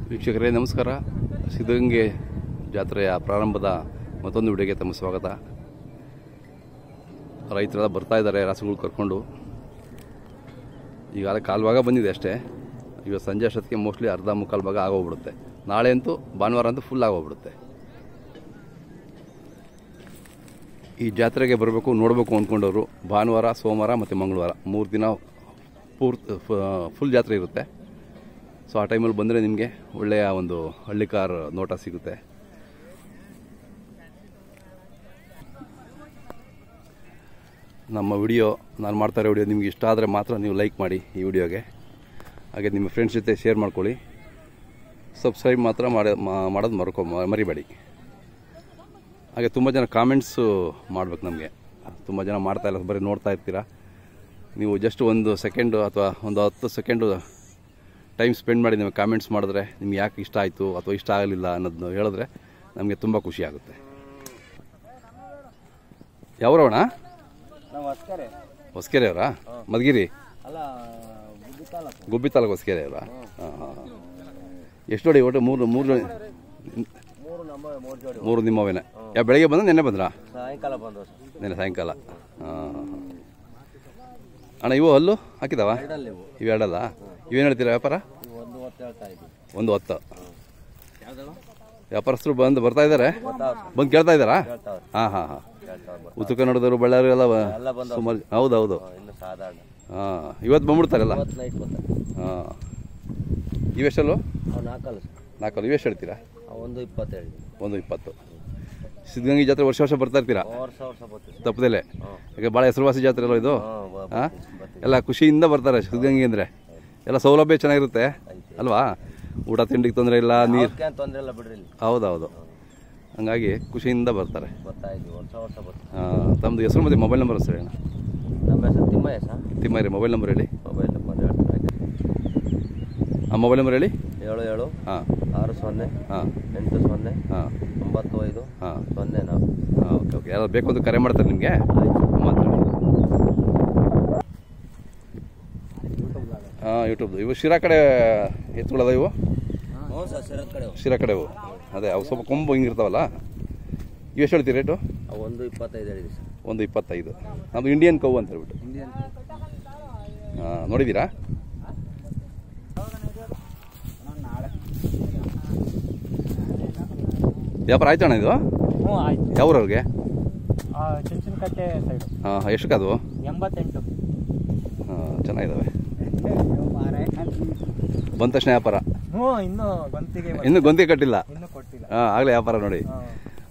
ವೀಕ್ಷಕರೇ ನಮಸ್ಕಾರ. ಸಿದ್ಧಗಂಗೆ ಜಾತ್ರೆಯ ಪ್ರಾರಂಭದ ಮತ್ತೊಂದು ವಿಡಿಯೋಗೆ ತಮ್ಮ ಸ್ವಾಗತ. ರೈತರೆಲ್ಲ ಬರ್ತಾ ಇದ್ದಾರೆ ರಾಸುಗಳು ಕರ್ಕೊಂಡು. ಈಗಾಗಲೇ ಕಾಲು ಭಾಗ ಬಂದಿದೆ ಅಷ್ಟೇ. ಇವತ್ತು ಸಂಜೆ ಅಷ್ಟೊತ್ತಿಗೆ ಮೋಸ್ಟ್ಲಿ ಅರ್ಧ ಮುಕ್ಕಾಲು ಭಾಗ ಆಗೋಗ್ಬಿಡುತ್ತೆ. ನಾಳೆ ಅಂತೂ ಭಾನುವಾರ ಅಂತೂ ಫುಲ್ ಆಗೋಗ್ಬಿಡುತ್ತೆ. ಈ ಜಾತ್ರೆಗೆ ಬರಬೇಕು ನೋಡಬೇಕು ಅಂದ್ಕೊಂಡವರು ಭಾನುವಾರ, ಸೋಮವಾರ ಮತ್ತು ಮಂಗಳವಾರ 3 ದಿನ ಫುಲ್ ಜಾತ್ರೆ ಇರುತ್ತೆ. ಸೊ ಆ ಟೈಮಲ್ಲಿ ಬಂದರೆ ನಿಮಗೆ ಒಳ್ಳೆಯ ಒಂದು ಹಳ್ಳಿಕಾರ್ ನೋಟ ಸಿಗುತ್ತೆ. ನಮ್ಮ ವಿಡಿಯೋ, ನಾನು ಮಾಡ್ತಾ ಇರೋ ವಿಡಿಯೋ ನಿಮ್ಗೆ ಇಷ್ಟ ಆದರೆ ಮಾತ್ರ ನೀವು ಲೈಕ್ ಮಾಡಿ ಈ ವಿಡಿಯೋಗೆ. ಹಾಗೆ ನಿಮ್ಮ ಫ್ರೆಂಡ್ಸ್ ಜೊತೆ ಶೇರ್ ಮಾಡ್ಕೊಳ್ಳಿ. ಸಬ್ಸ್ಕ್ರೈಬ್ ಮಾತ್ರ ಮಾಡೋದು ಮರಿಬೇಡಿ. ಹಾಗೆ ತುಂಬ ಜನ ಕಾಮೆಂಟ್ಸು ಮಾಡ್ಬೇಕು ನಮಗೆ. ತುಂಬ ಜನ ಮಾಡ್ತಾಯಿಲ್ಲ, ಬರೀ ನೋಡ್ತಾ ಇರ್ತೀರ. ನೀವು ಜಸ್ಟ್ 1 ಸೆಕೆಂಡು ಅಥವಾ ಒಂದು 10 ಸೆಕೆಂಡು ಟೈಮ್ ಸ್ಪೆಂಡ್ ಮಾಡಿ ನಿಮಗೆ ಕಾಮೆಂಟ್ಸ್ ಮಾಡಿದ್ರೆ ನಿಮ್ಗೆ ಯಾಕೆ ಇಷ್ಟ ಆಯಿತು ಅಥವಾ ಇಷ್ಟ ಆಗಲಿಲ್ಲ ಅನ್ನೋದನ್ನ ಹೇಳಿದ್ರೆ ನಮಗೆ ತುಂಬ ಖುಷಿ ಆಗುತ್ತೆ. ಯಾವ್ರವಣ? ಹೊಸಕೆರೆ ಅವರಾ? ಮಧುಗಿರಿ ಗುಬ್ಬಿ ತಾಲೂಕು ಹೊಸಕೆರೆ ಅವರಾ? ಎಷ್ಟು ನೋಡಿ? ಒಟ್ಟು ಮೂರು ನಿಮ್ಮವೇನೆ. ಯಾವ ಬೆಳಗ್ಗೆ ಬಂದ ನೆನ್ನೆ ಬಂದ್ರಾ? ನೆನ್ನೆ ಸಾಯಂಕಾಲ. ಅಣ್ಣ ಇವು ಹಲ್ಲು ಹಾಕಿದಾವ? ಇವು ಎರಡಲ್ಲ? ಇವೇನು ಹೇಳ್ತೀರಾ ವ್ಯಾಪಾರ? 110. ವ್ಯಾಪಾರಸ್ಥರು ಬರ್ತಾ ಇದ್ದಾರೆ, ಬಂದು ಕೇಳ್ತಾ ಇದ್ದಾರಾ? ಹಾಂ ಹಾಂ ಹಾಂ. ಉತ್ತರ ಕನ್ನಡದವರು, ಬಳ್ಳಾರಿ ಎಲ್ಲ ಸುಮಾರು. ಹೌದೌದು. ಹಾಂ, ಇವತ್ತು ಬಂದ್ಬಿಡ್ತಾರಲ್ಲ. ಹಾಂ. ಇವೆಷ್ಟಲ್ಲು? 4. ಇವೆಷ್ಟು ಹೇಳ್ತೀರಾ? 120. ಸಿದ್ಧಗಂಗೆ ಜಾತ್ರೆ ವರ್ಷ ಬರ್ತಾ ಇರ್ತೀರಾ? ತಪ್ಪದಲ್ಲೇ. ಯಾಕೆ ಭಾಳ ಹೆಸರುವಾಸಿ ಜಾತ್ರೆ ಅಲ್ಲ ಇದು? ಹಾಂ, ಎಲ್ಲ ಖುಷಿಯಿಂದ ಬರ್ತಾರೆ ಸಿದ್ಧಗಂಗೆ ಅಂದರೆ. ಎಲ್ಲ ಸೌಲಭ್ಯ ಚೆನ್ನಾಗಿರುತ್ತೆ ಅಲ್ವಾ? ಊಟ ತಿಂಡಿಗೆ ತೊಂದರೆ ಇಲ್ಲ, ನೀರು ಹೌದೌದು. ಹಂಗಾಗಿ ಖುಷಿಯಿಂದ ಬರ್ತಾರೆ. ಹಾಂ. ತಮ್ಮದು ಹೆಸರು ಮತ್ತು ಮೊಬೈಲ್ ನಂಬರ್ ಸರ್? ನಮ್ಮ ಹೆಸರು ತಿಮ್ಮಯ್ಯ. ಮೊಬೈಲ್ ನಂಬರ್ ಹೇಳಿ. ಮೊಬೈಲ್ ನಂಬರ್ ಹೇಳಿ. 77 ಹಾಂ 60 ಹಾಂ 80 ಹಾಂ 95 ಹಾಂ 04. ಹಾಂ, ಓಕೆ ಓಕೆ. ಯಾರು ಬೇಕು ಅಂತ ಕರೆ ಮಾಡ್ತಾರೆ ನಿಮಗೆ, ಮಾತಾಡಿ. ಹಾಂ, ಯೂಟ್ಯೂಬ್. ಇವು ಶಿರಾ ಕಡೆ ಎತ್ತುಗಳದ ಇವು? ಶಿರಾ ಕಡೆ ಇವು. ಅದೇ ಅವು ಸ್ವಲ್ಪ ಕೊಂಬು ಹಿಂಗಿರ್ತಾವಲ್ಲ. ಇವು ಎಷ್ಟು ಹೇಳ್ತೀರಿ ರೇಟು? 125 ಹೇಳಿದೆ ಸರ್. 125. ನಮ್ಮದು ಇಂಡಿಯನ್ ಕೌ ಅಂತ ಹೇಳ್ಬಿಟ್ಟು. ಹಾಂ, ನೋಡಿದ್ದೀರಾ? ವ್ಯಾಪಾರ ಆಯ್ತು ಅಣ್ಣ ಇದು? ಯಾವ್ರವ್ರಿಗೆ? ಚುಂಚನಕಟ್ಟೆ ಸೈಡ್. ಹಾಂ, ಎಷ್ಟಕ್ಕದು? 88. ಹಾಂ, ಚೆನ್ನಾಗಿದ್ದಾವೆ. ಬಂದ ತಕ್ಷಣ ವ್ಯಾಪಾರ? ಇನ್ನೂ ಗೊಂತಿಗೆ ಕಟ್ಟಿಲ್ಲ. ಹಾಂ, ಆಗಲೇ ವ್ಯಾಪಾರ ನೋಡಿ.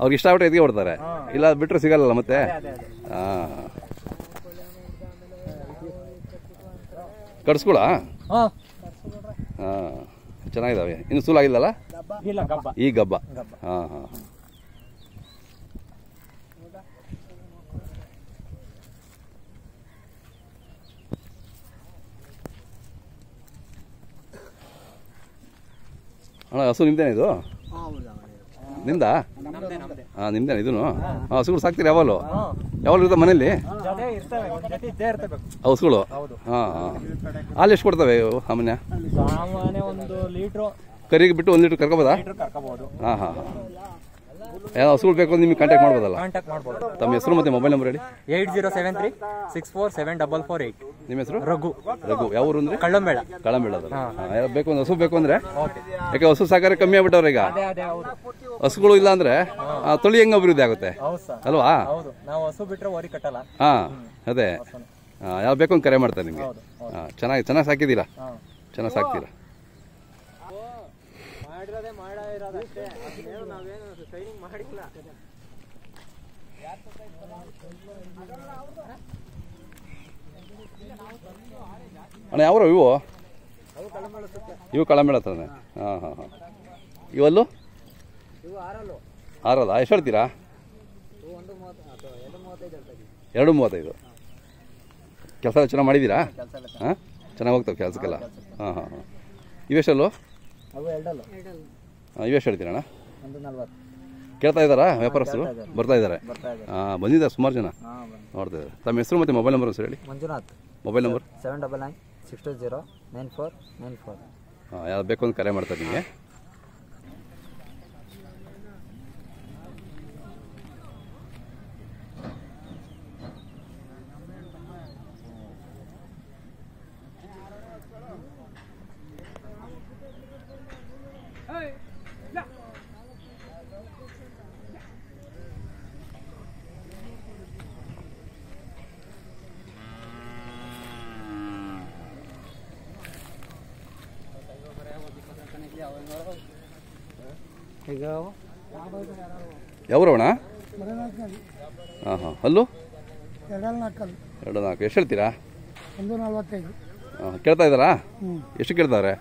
ಅವ್ರಿಗೆ ಇಷ್ಟ ಆಗ್ಬಿಟ್ಟು ಎದ್ಗೆ ಕೊಡ್ತಾರೆ, ಇಲ್ಲ ಬಿಟ್ಟರೆ ಸಿಗಲ್ಲ ಮತ್ತೆ. ಹಾಂ, ಕಟ್ಸ್ಕೊಳ? ಹಾಂ, ಚೆನ್ನಾಗಿದ್ದಾವೆ. ಇನ್ನು ಸೂಲಾಗಿಲ್ಲಲ್ಲ? ಈ ಗಬ್ಬ. ಹಾಂ ಹಾಂ. ಅಣ್ಣ, ಹಸು ನಿಮ್ದೇನೆ ಇದು? ನಿಮ್ದಾ? ಹಾಂ, ನಿಮ್ದೇನೆ ಇದೂ? ಹಾಂ, ಹಸುಗಳು ಸಾಕ್ತೀರಿ? ಯಾವಾಗಲೂ ಇರ್ತಾವೆ ಮನೇಲಿ ಹಸುಗಳು? ಹಾಂ ಹಾಂ. ಹಾಲು ಎಷ್ಟು ಕೊಡ್ತವೆ ಸಾಮಾನ್ಯ? ಕರಿಗೆ ಬಿಟ್ಟು 1 ಲೀಟ್ರ್ ಕರ್ಕೋಬೋದಾ? ಹಾಂ ಹಾಂ ಹಾಂ. ಯಾವ ಹಸುಗಳು ಬೇಕು ನಿಮಗೆ ಕಾಂಟ್ಯಾಕ್ಟ್ ಮಾಡ್ಬೋದಲ್ಲ? ತಮ್ಮ ಹೆಸರು ಮತ್ತು ಮೊಬೈಲ್ ನಂಬರ್ ಹೇಳಿ. 8073 647448. ನಿಮ್ಮ ಹೆಸರು? ರಘು. ಯಾವ ಊರು ಅಂದರೆ? ಕಳ್ಳಂಬೇಳ. ಯಾರು ಬೇಕು ಅಂದ್ರೆ ಹಸು ಬೇಕು ಅಂದರೆ? ಯಾಕೆ ಹಸು ಸಾಕಾರೆ ಕಮ್ಮಿ ಆಗ್ಬಿಟ್ಟವ್ರೆ ಈಗ. ಹಸುಗಳು ಇಲ್ಲ ಅಂದರೆ ತಳಿ ಹೆಂಗೆ ಅಭಿವೃದ್ಧಿ ಆಗುತ್ತೆ ಅಲ್ವಾ? ನಾವು ಹಸು ಬಿಟ್ಟರೆ ಓರಿ ಕಟ್ಟಲ್ಲ. ಹಾಂ, ಅದೇ. ಯಾರು ಬೇಕು ಅಂತ ಕರೆ ಮಾಡ್ತಾರೆ ನಿಮಗೆ. ಹಾಂ, ಚೆನ್ನಾಗಿ ಸಾಕಿದ್ದೀರಾ? ಚೆನ್ನಾಗಿ ಸಾಕ್ತೀರಾ? ಅಣ್ಣ, ಯಾವ್ರು ಇವು? ಇವು ಕಳಂಬೇಳ ಹತ್ರನೇ. ಹಾಂ ಹಾಂ ಹಾಂ. ಇವಲ್ಲೂ 6 ಎಷ್ಟು ಹೇಳ್ತೀರಾ? 235. ಕೆಲಸ ಚೆನ್ನಾಗಿ ಮಾಡಿದ್ದೀರಾ? ಹಾಂ, ಚೆನ್ನಾಗಿ ಹೋಗ್ತಾವೆ ಕೆಲಸಕ್ಕೆಲ್ಲ. ಹಾಂ ಹಾಂ ಹಾಂ. ಇವೆಷ್ಟಲ್ಲೂ? ಹಾಂ, ಇವೆಷ್ಟು ಹೇಳ್ತೀರಣ್ಣ? ಕೇಳ್ತಾ ಇದ್ದಾರಾ ವ್ಯಾಪಾರಸ್ಥರು? ಬರ್ತಾ ಇದ್ದಾರೆ. ಹಾಂ, ಬಂದಿದ್ದಾರೆ ಸುಮಾರು ಜನ ನೋಡ್ತಾ ಇದ್ದಾರೆ. ತಮ್ಮ ಹೆಸರು ಮತ್ತು ಮೊಬೈಲ್ ನಂಬರ್ ಸರ್ ಹೇಳಿ. ಮಂಜುನಾಥ್. Mobile number? 799 620 9494. ಯಾರು ಬೇಕು ಅಂತ ಕರೆ ಮಾಡ್ತಾರೆ ನಿಮಗೆ. ಯಾವ್ರವಣ? ಹಾಂ ಹಾಂ. ಅಲ್ಲೂ 2-4. ಎಷ್ಟು ಹೇಳ್ತೀರಾ? 145. ಹಾಂ, ಕೇಳ್ತಾ ಇದ್ದಾರಾ? ಎಷ್ಟು ಕೇಳ್ತಾರೆ?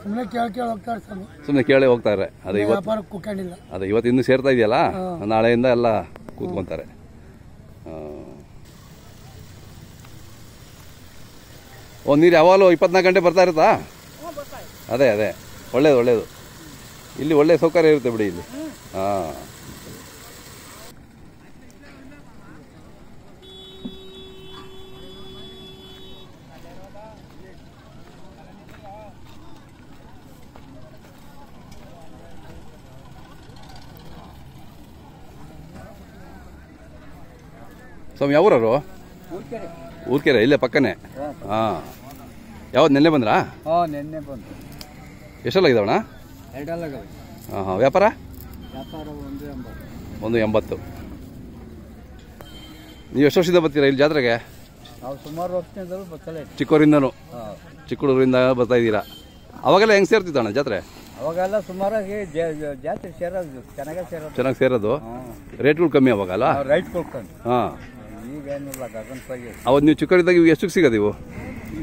ಸುಮ್ಮನೆ ಕೇಳಿ ಹೋಗ್ತಾರೆ ಸ್ವಾಮಿ. ಸುಮ್ಮನೆ ಕೇಳಿ ಹೋಗ್ತಾರೆ. ಅದೇ ವ್ಯಾಪಾರಕ್ಕೆ ಕೂಕೊಂಡಿಲ್ಲ. ಅದೇ ಇವತ್ತು ಇನ್ನೂ ಸೇರ್ತಾ ಇದೆಯಲ್ಲ, ನಾಳೆಯಿಂದ ಎಲ್ಲ ಕೂತ್ಕೊಂತಾರೆ. ನೀರು ಯಾವಾಗಲೂ 24 ಗಂಟೆ ಬರ್ತಾ ಇರುತ್ತಾ? ಅದೇ ಅದೇ, ಒಳ್ಳೇದು ಒಳ್ಳೇದು. ಇಲ್ಲಿ ಒಳ್ಳೆ ಸೌಕರ್ಯ ಇರುತ್ತೆ ಬಿಡಿ ಇಲ್ಲಿ. ಹಾಂ. ಸ್ವಾಮಿ ಯಾವೂರವರು? ಊರ್ಕೆರೆ, ಇಲ್ಲೇ ಪಕ್ಕನೇ. ಹಾಂ. ಯಾವತ್ತು ನೆನ್ನೆ ಬಂದ್ರಾ? ನೆನ್ನೆ ಬಂದು. ಎಷ್ಟೆಲ್ಲ ಇದಾವಣ್ಣ? 2 ಹಾಂ ಹಾಂ. ವ್ಯಾಪಾರ? 180. 180. ನೀವು ಎಷ್ಟು ವರ್ಷದಿಂದ ಬರ್ತೀರಾ ಇಲ್ಲಿ ಜಾತ್ರೆಗೆ? ನಾವು ಸುಮಾರು ವರ್ಷದಿಂದಲೂ ಬರ್ತಾಳೆ. ಚಿಕ್ಕವರಿಂದನೂ? ಚಿಕ್ಕೂರಿಂದ ಬರ್ತಾ ಇದ್ದೀರಾ. ಅವಾಗೆಲ್ಲ ಹೆಂಗೆ ಸೇರ್ತಿದ್ದಣ್ಣ ಜಾತ್ರೆ? ಅವಾಗೆಲ್ಲ ಸುಮಾರಾಗಿ ಜಾತ್ರೆ ಸೇರೋದು ಚೆನ್ನಾಗಿ ಸೇರೋದು. ರೇಟ್ಗಳು ಕಮ್ಮಿ ಅವಾಗಲ್ಲ? ರೈಟ್ ಕೊಡ್ಕೊಂಡು. ಹಾಂ. ಈಗೇನಿಲ್ಲ ಗಗನವಾಗಿ. ಅವತ್ತು ನೀವು ಚಿಕ್ಕವರಿದ್ದಾಗ ಇವು ಎಷ್ಟಕ್ಕೆ ಸಿಗೋದು ಇವು?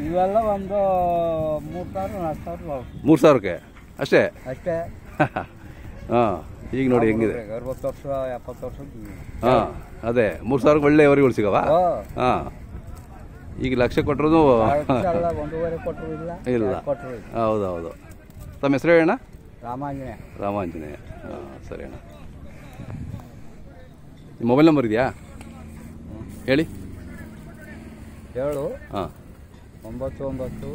ಇವೆಲ್ಲ ಒಂದು 3,000-4,000. 3,000ಕ್ಕೆ ಅಷ್ಟೇ? ಅಷ್ಟೇ. ಹಾಂ. ಈಗ ನೋಡಿ ಹೆಂಗಿದೆ. 60 ವರ್ಷ 70 ವರ್ಷ. ಹಾಂ ಅದೇ 3,000ಕ್ಕೆ ಒಳ್ಳೆ ವರಿಗಳು ಸಿಗವ? ಹಾಂ. ಈಗ ಲಕ್ಷ ಕೊಟ್ಟರು 1.5 ಕೊಟ್ಟರು ಇಲ್ಲ. ಹೌದೌದು. ತಮ್ಮ ಹೆಸರು ಹೇಳಣ್ಣ? ರಾಮಾಂಜನೇಯ. ರಾಮಾಂಜನೇಯ. ಹಾಂ ಸರಿ ಅಣ್ಣ. ನಿಮ್ಮ ಮೊಬೈಲ್ ನಂಬರ್ ಇದೆಯಾ ಹೇಳಿ? 7 ಹಾಂ 99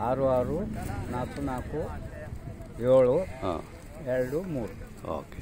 66 44 7 ಹಾಂ 2 3. ಓಕೆ.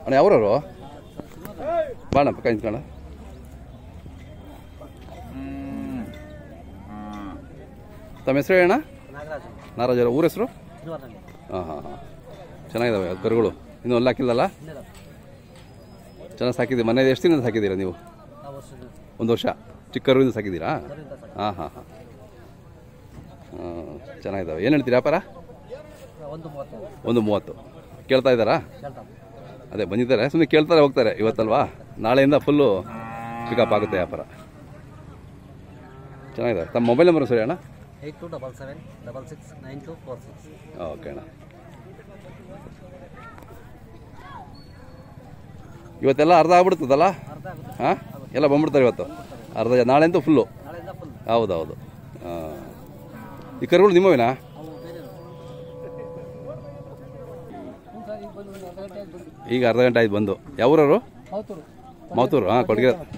ಅಣ್ಣ ಯಾವ್ರವರು? ಬಾಣ ಪಕ್ಕ ನಿಂತ್ಕೋಣ. ತಮ್ಮ ಹೆಸರು ಹೇಳಣ್ಣ? ನಾಗರಾಜರ. ಊರ ಹೆಸರು? ಹಾಂ ಹಾಂ ಹಾಂ. ಚೆನ್ನಾಗಿದ್ದಾವೆ ಕರುಗಳು. ಇನ್ನೂ ಅಲ್ಲಿ ಹಾಕಿಲ್ಲಲ್ಲ? ಚೆನ್ನಾಗಿ ಸಾಕಿದ್ದೀವಿ. ಮನೇಲಿ ಎಷ್ಟು ದಿನ ಸಾಕಿದ್ದೀರಾ ನೀವು? 1 ವರ್ಷ. ಚಿಕ್ಕ ಕರುವಿಂದ ಸಾಕಿದ್ದೀರಾ? ಹಾಂ ಹಾಂ ಹಾಂ. ಚೆನ್ನಾಗಿದ್ದಾವೆ. ಏನು ಹೇಳ್ತೀರಿ ವ್ಯಾಪಾರ? 1.30. ಕೇಳ್ತಾ ಇದ್ದಾರಾ? ಅದೇ ಬಂದಿದ್ದಾರೆ, ಸುಮ್ಮನೆ ಕೇಳ್ತಾರೆ ಹೋಗ್ತಾರೆ. ಇವತ್ತಲ್ವಾ, ನಾಳೆಯಿಂದ ಫುಲ್ಲು ಪಿಕಪ್ ಆಗುತ್ತೆ ವ್ಯಾಪಾರ. ಚೆನ್ನಾಗಿದ್ದಾರೆ. ತಮ್ಮ ಮೊಬೈಲ್ ನಂಬರ್ ಸರಿ ಅಣ್ಣ? 8277669246. ಓಕೆ ಅಣ್ಣ. ಇವತ್ತೆಲ್ಲ ಅರ್ಧ ಆಗ್ಬಿಡ್ತದಲ್ಲ? ಹಾಂ ಎಲ್ಲ ಬಂದ್ಬಿಡ್ತಾರೆ ಇವತ್ತು ಅರ್ಧ. ನಾಳೆಂತೂ ಫುಲ್ಲು. ಹೌದೌದು. ಹಾಂ. ಈ ಕರುಗಳು ನಿಮ್ಮವೇನಾ? ಈಗ ಅರ್ಧ ಗಂಟೆ ಆಯ್ತು ಬಂದು. ಯಾವೂರವರು? ಮಾತೂರು. ಹಾಂ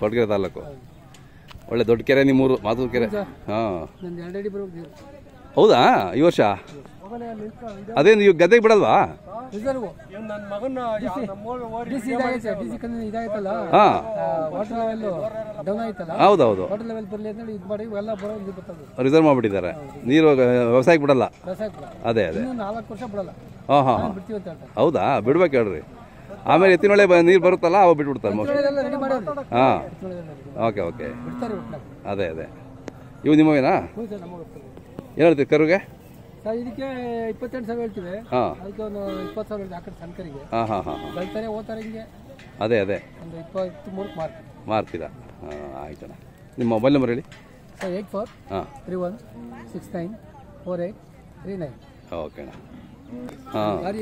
ಕೊಡಗೆರೆ ತಾಲೂಕು. ಒಳ್ಳೆ ದೊಡ್ಡ ಕೆರೆ ನಿಮ್ಮೂರು, ಮಾತೂರು ಕೆರೆ. ಹಾಂ ಹೌದಾ? ಈ ವರ್ಷ ಅದೇ ನೀವು ಗದ್ದೆಗೆ ಬಿಡಲ್ವಾ? ಹೌದೌದು. ರಿಸರ್ವ್ ಮಾಡಿಬಿಟ್ಟಿದ್ದಾರೆ. ನೀರು ವ್ಯವಸಾಯಕ್ಕೆ ಬಿಡಲ್ಲ. ಅದೇ ಅದೇ. ಹಾಂ ಹಾಂ ಹಾಂ. ಹೌದಾ? ಬಿಡ್ಬೇಕು ಹೇಳ್ರಿ. ಆಮೇಲೆ ಎತ್ತಿನೊಳೆ ನೀರು ಬರುತ್ತಲ್ಲ, ಅವಾಗ ಬಿಟ್ಬಿಡ್ತಾರೆ ಮೋಸ್ಟ್ಲಿ. ಹಾಂ ಓಕೆ ಓಕೆ. ಅದೇ ಅದೇ. ಇವು ನಿಮ್ಮವೇನಾ? ಏನು ಹೇಳ್ತೀವಿ ಕರುಗೆ? ಇದಕ್ಕೆ 28,000 ಹೇಳ್ತೀವಿ. ಹಾಂ. ಅದಕ್ಕೆ ಒಂದು 20,000 ಹಾಕಿ ಸಣ್ಕರಿಗೆ. ಹಾಂ ಹಾಂ ಹಾಂ. ಬೆಳ್ತಾರೆ ಓದ್ತಾರೆ ಹಿಂಗೆ. ಅದೇ ಅದೇ. ಒಂದು 23 ಮಾರ್ತೀರಾ? ಹಾಂ ಆಯ್ತಣ್ಣ. ನಿಮ್ಮ ಮೊಬೈಲ್ ನಂಬರ್ ಹೇಳಿ? 84 ಹಾಂ 31 69 48 39. ಓಕೆ ಅಣ್ಣ. ಹಾಂ ಗಾಡಿ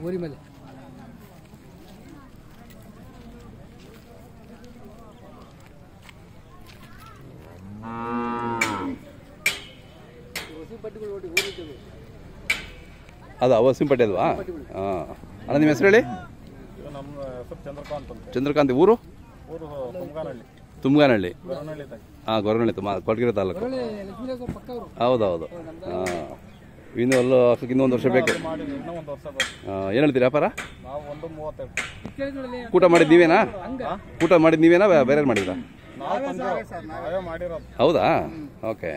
ಊರಿ ಮೇಲೆ. ಅದು ಅವಸಿಂಪಟ್ಟಿ ಅಲ್ವಾ? ಹಾಂ ಅಣ್ಣ ನಿಮ್ಮ ಹೆಸರು ಹೇಳಿ? ಚಂದ್ರಕಾಂತ್. ಊರು? ತುಮ್ಗಾನಹಳ್ಳಿ ಹಾಂ ಗೊರವನಹಳ್ಳಿ ಕೊರಟಗೆರೆ ತಾಲೂಕು ಒಳ್ಳೆ ಲಕ್ಷ್ಮೀದೇವರ ಪಕ್ಕ ಅವರು. ಹೌದೌದು ಹಾಂ ಇನ್ನು ಅಲ್ಲೂ ಹಾಕಕ್ಕೆ ಇನ್ನೊಂದು ವರ್ಷ ಬೇಕು. ಏನು ಹೇಳ್ತೀರಿ ವ್ಯಾಪಾರ? ಊಟ ಮಾಡಿದ್ದು ನೀವೇನಾ? ಊಟ ಮಾಡಿದ್ದು ನೀವೇನಾ ಬೇರೆ ಮಾಡಿದ್ರಾ? ಹೌದಾ? ಓಕೆ,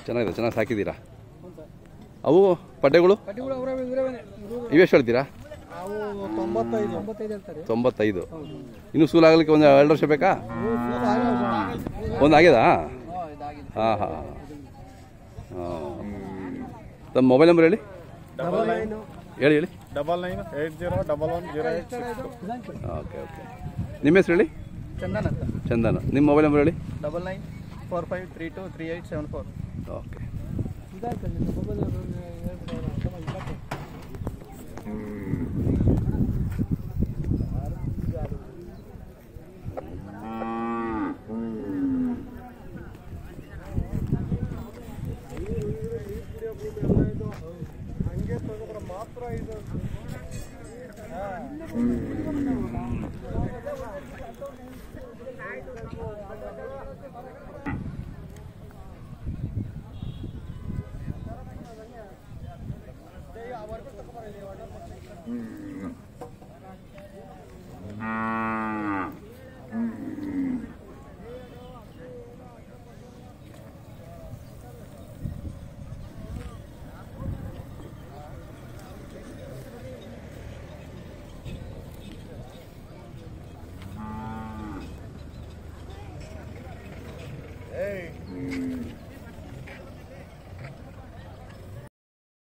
ಚೆನ್ನಾಗಿದೆ, ಚೆನ್ನಾಗಿ ಸಾಕಿದ್ದೀರಾ. ಅವು ಪಡ್ಡೆಗಳು ಪಟ್ಟಿಗಳು ಅವರೇ ಇವರೇನೆ. ಇವೆಷ್ಟು ಹೇಳ್ತೀರಾ? ಅವು 95 ಹೇಳ್ತಾರೆ. 95. ಇನ್ನೂ ಸೂಲಾಗಲಿಕ್ಕೆ ಒಂದು 2 ವರ್ಷ ಬೇಕಾ? ಒಂದು ಆಗ್ಯದಾ? ಹಾಂ ಹಾಂ ಹಾಂ. ತಮ್ಮ ಮೊಬೈಲ್ ನಂಬರ್ ಹೇಳಿ. ಹೇಳಿ 9980110866. Okay okay. ನಿಮ್ಮ ಹೆಸರು ಹೇಳಿ. ಚಂದನ್ ಅಂತ. ಚಂದನ. ನಿಮ್ಮ ಮೊಬೈಲ್ ನಂಬರ್ ಹೇಳಿ. 9945323874. ಓಕೆ. ಇದಾಯ್ತು ನಿಮ್ಮ ಮೊಬೈಲ್ ಹೇಳ್ಬಿಟ್ಟು ಹಂಗೆ ತೆಗೆದ್ರೆ ಮಾತ್ರ ಇದು. Hey.